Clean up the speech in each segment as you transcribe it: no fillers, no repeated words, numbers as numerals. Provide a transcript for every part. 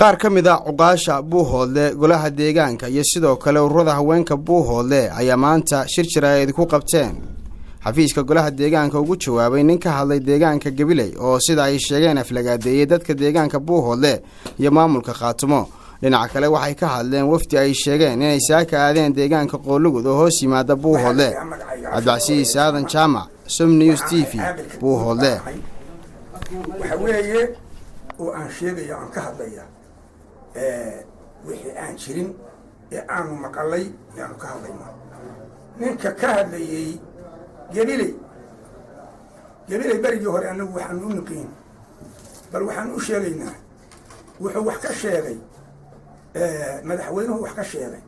qaar ka mid ah cuqaasha Buuhoodle golaha deegaanka iyo sidoo kale ururada haweenka Buuhoodle ayaa maanta shir jiraayad ku qabteen xafiiska golaha deegaanka ugu jawaabay nin ka hadlay deegaanka Gabiley oo sida ay sheegeen aflagaadeeyay dadka deegaanka Buuhoodle iyo maamulka Qaatumo. dhinaca kale waxay ka hadleen wafdi ay sheegeen inay saaka aadeen deegaanka Qoolugud oo hoos yimaada Buuhoodle. Cabdicasiis Aadan Jaamac, Som News TV, Buuhoodle. waxa weeye oo aan sheegayo aan ka hadlaya wixii aan jirin ee aanu maqalay yaanu ka hadlayna ninka ka hadlayay Gabiley barigii hore anagu waxaan u nuqin bal waxaan u sheegaynaa wuxuu wax ka sheegay madaxweynuhu wax ka sheegay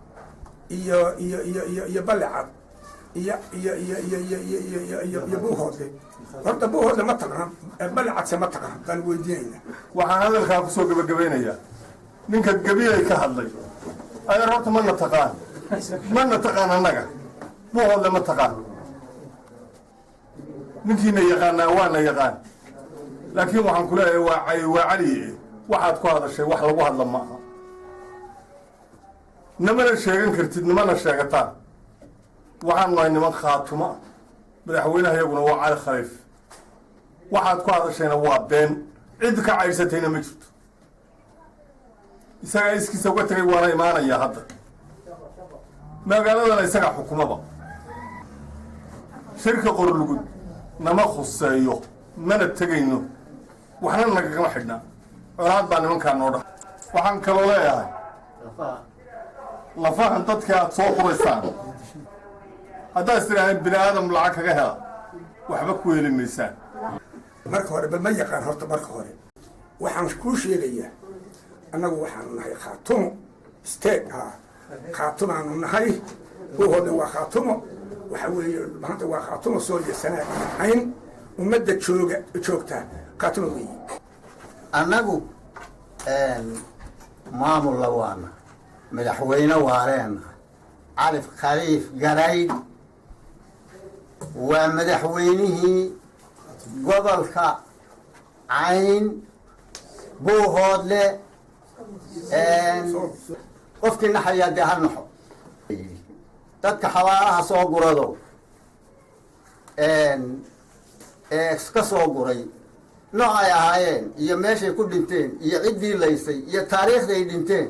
iyo balacad iyo Buuhoodle horta Buuhoodle ma taqaan balacad ma taqaan baan weydiinayna waxaan hadalkaa ku soo gabagabaynayaa ninka Gabiley ka hadlay ayar horta ma taqaan annaga Buuhoodle ma taqaan ninkiina yaqaanaa waana yaqaan laakiin waxaan ku leeyahay waa cali waxaad ku hadashay wax lagu hadla maaha namana sheegan kartid namana sheegataan waxaan nahay niman Qaatumo madaxweynaha iyaguna waa Cali Khaliif waxaad ku hadashayna waa been cid ka caaysatayna ma jirto isaga iskiisa uga tagay waana imaanaya hadda magaaladana isaga xukumaba shirka Qoolugud nama khuseeyo mana tagayno waxna nagama xidhnaa colaad baa nimankaan noo dhahay waxaan kaloo leeyahay lafahan dadka aad soo quraysaan haddaad istiraaheen bini aadam lacag kaga hela waxba ku heli maysaan marka hore bal ma yaqaan horta marka hore waxaan kuu sheegayaa annagu waxaanu nahay Qaatumo state Qaatumo aanu nahay Buuhoodle waa Qaatumo waxa weeye maanta waa Qaatumo soo yeesana ayn ummadda joogta Qaatumo weeye annagu maamul lawaana madaxweyne waareen Cali Khaliif Garayd waa madaxweynihii gobolka Cayn Buuhoodle qofkii naxaya dee ha naxo dadka xawaaraha soo gurado ka soo guray noocay ahaayeen iyo meeshay ku dhinteen iyo ciddii laysay iyo taariikhday dhinteen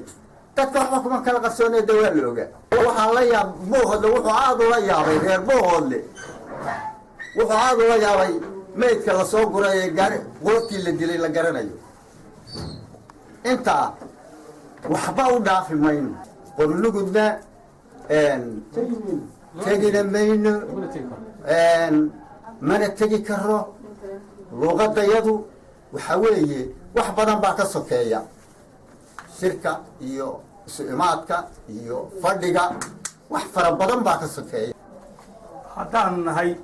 dadka waxba kuma kala qarsoonay dawaa la ogaa waxaan la yaab Buuhoodle wuxuu aad ula yaabay reer Buuhoodle wuxuu aad ula yaabay meydka la soo guray qolkii la dilay la garanayo inta waxba u dhaafi mayno Qoolugudna tegina mayno mana tegi karo luqadayadu waxa weeye wax badan baa ka sokeeya shirka iyo imaadka iyo fadhiga wax fara badan baa ka sokeeya haddaan nahay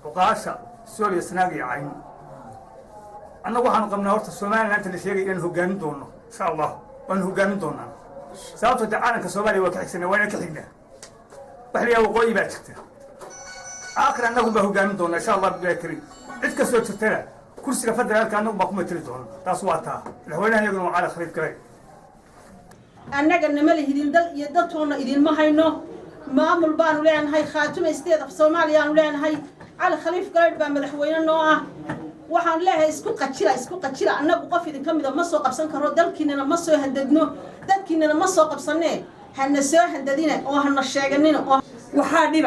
cuqaasha Soomaaliya Sanaaga iyo Cayn annagu waxaan qabnaa horta Soomaaliya inta la sheegay inaan hogaamin doono insha Allah waan hogaamin doonaa sababtoo caalamka Soomaaliya waa ka xigsanaa waana ka xignaa wax la yaabo qoyi baa jirta aakhir annagu baa hogaamin doonaa insha Allah billahi karim cid ka soo jirtana kursiga federaalka annagu baa kuma tiri doona taas waa taa madaxweynaha iyaguna waa Cali Khaliif Garayd annaga nama lehidin dal iyo dadtoona idinma hayno maamul baanu leenahay Qaatumo state of Soomaaliya aanu leenahay Cali Khaliif Garayd baa madaxweyne noo ah waxaan leeyahay isku qajila annagu qof idin kamid ma soo qabsan karo dalkiina ma soo handadno dadkiina ma soo qabsanee hana soo handadina oo hana sheeganina oo waxaa dhib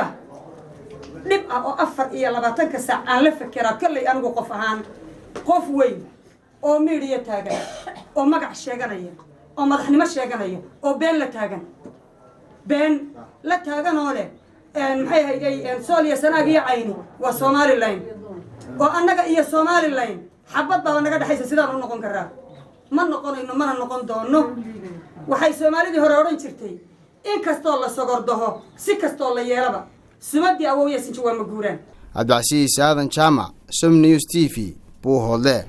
oo 24 saac aan la fikiraa kallay anigu qof ahaan qof weyn oo media taagan oo magac sheeganaya oo madaxnimo sheeganaya oo been la taagan oo leh maxay hayay Soomaaliya Sanaaga iyo Cayn waa Somaliland oo annaga iyo Somaliland xabad baa naga dhaxaysa sidaan u noqon karaa ma noqonayno mana noqon doono waxay Soomaalidii hore oran jirtay in kastoo la sogordaho si kastoo la yeelaba sumadii awooyaysan waa ma guuraan Cabdicasiis Aadan Jaamac, Som News TV, Buuhoodle.